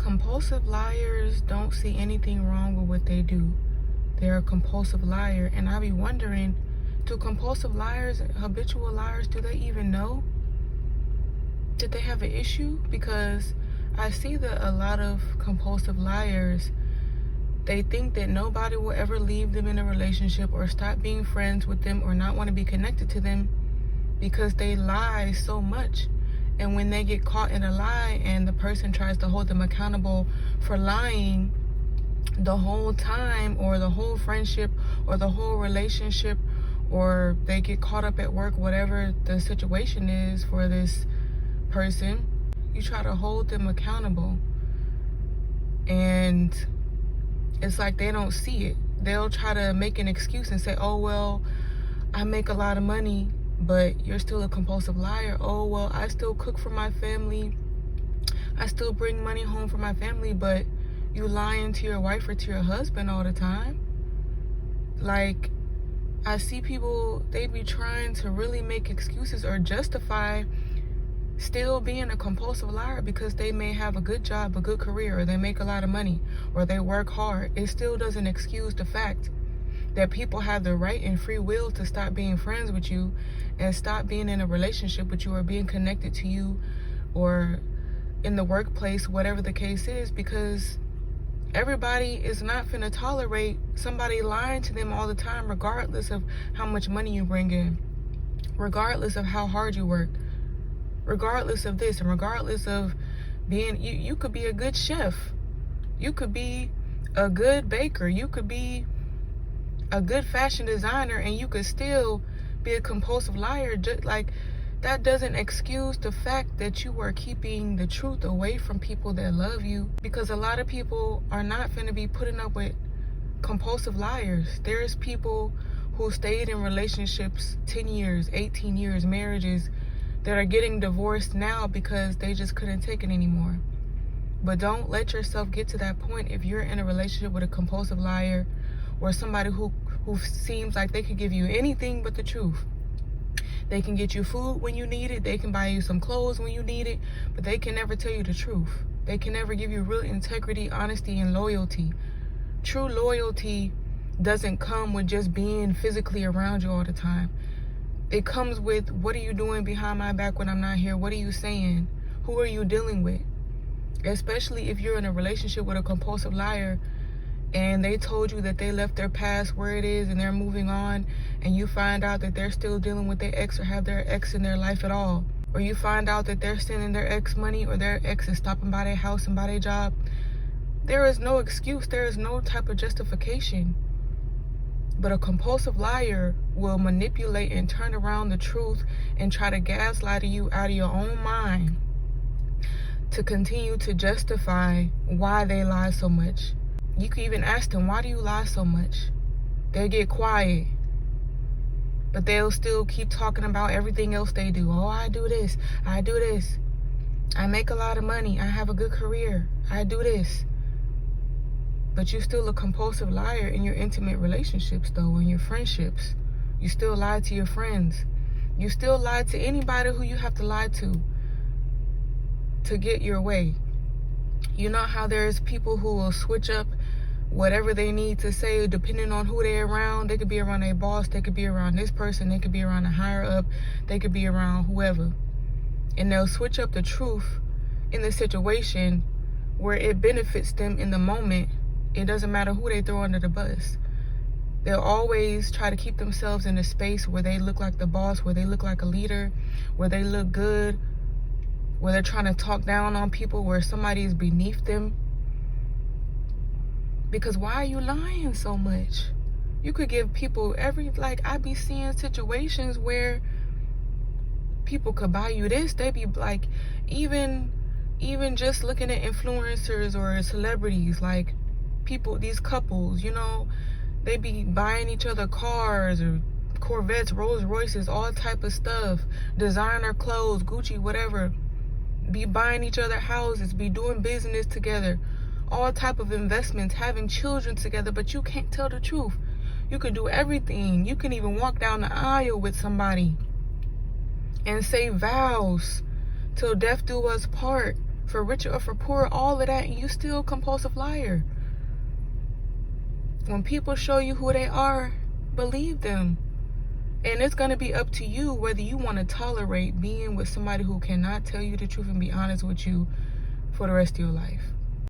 Compulsive liars don't see anything wrong with what they do. They're a compulsive liar. And I be wondering, do compulsive liars, habitual liars, do they even know that they have an issue? Because I see that a lot of compulsive liars, they think that nobody will ever leave them in a relationship or stop being friends with them or not want to be connected to them because they lie so much. And when they get caught in a lie and the person tries to hold them accountable for lying the whole time, or the whole friendship, or the whole relationship, or they get caught up at work, whatever the situation is for this person, you try to hold them accountable. And it's like they don't see it. They'll try to make an excuse and say, oh, well, I make a lot of money, but you're still a compulsive liar. Oh, well, I still cook for my family. I still bring money home for my family, but you lying to your wife or to your husband all the time. Like, I see people, they be trying to really make excuses or justify still being a compulsive liar because they may have a good job, a good career, or they make a lot of money, or they work hard. It still doesn't excuse the fact that people have the right and free will to stop being friends with you and stop being in a relationship with you or being connected to you or in the workplace, whatever the case is, because everybody is not finna tolerate somebody lying to them all the time, regardless of how much money you bring in, regardless of how hard you work, regardless of this, and regardless of being, you could be a good chef, you could be a good baker, you could be a good fashion designer, and you could still be a compulsive liar. Just like, that doesn't excuse the fact that you are keeping the truth away from people that love you, because a lot of people are not going to be putting up with compulsive liars. There's people who stayed in relationships 10 years, 18 years, marriages, that are getting divorced now because they just couldn't take it anymore. But don't let yourself get to that point if you're in a relationship with a compulsive liar, or somebody who seems like they could give you anything but the truth. They can get you food when you need it. They can buy you some clothes when you need it. But they can never tell you the truth. They can never give you real integrity, honesty, and loyalty. True loyalty doesn't come with just being physically around you all the time. It comes with, what are you doing behind my back when I'm not here? What are you saying? Who are you dealing with? Especially if you're in a relationship with a compulsive liar and they told you that they left their past where it is and they're moving on, and you find out that they're still dealing with their ex or have their ex in their life at all. Or you find out that they're sending their ex money, or their ex is stopping by their house and by their job. There is no excuse. There is no type of justification. But a compulsive liar will manipulate and turn around the truth and try to gaslight you out of your own mind to continue to justify why they lie so much. You can even ask them, why do you lie so much? They'll get quiet, but they'll still keep talking about everything else they do. Oh, I do this, I do this. I make a lot of money, I have a good career, I do this. But you're still a compulsive liar in your intimate relationships, though, in your friendships. You still lie to your friends. You still lie to anybody who you have to lie to get your way. You know how there's people who will switch up whatever they need to say depending on who they're around. They could be around their boss, they could be around this person, they could be around a higher up, they could be around whoever. And they'll switch up the truth in the situation where it benefits them in the moment. It doesn't matter who they throw under the bus. They'll always try to keep themselves in a space where they look like the boss, where they look like a leader, where they look good, where they're trying to talk down on people, where somebody is beneath them. Because why are you lying so much? You could give people I be seeing situations where people could buy you this. They be like, even just looking at influencers or celebrities, like people, these couples, you know, they be buying each other cars or Corvettes, Rolls Royces, all type of stuff, designer clothes, Gucci, whatever. Be buying each other houses, be doing business together, all type of investments, having children together, but you can't tell the truth. You can do everything. You can even walk down the aisle with somebody and say vows till death do us part, for richer or for poorer, all of that, and you still a compulsive liar. When people show you who they are, believe them. And it's going to be up to you whether you want to tolerate being with somebody who cannot tell you the truth and be honest with you for the rest of your life.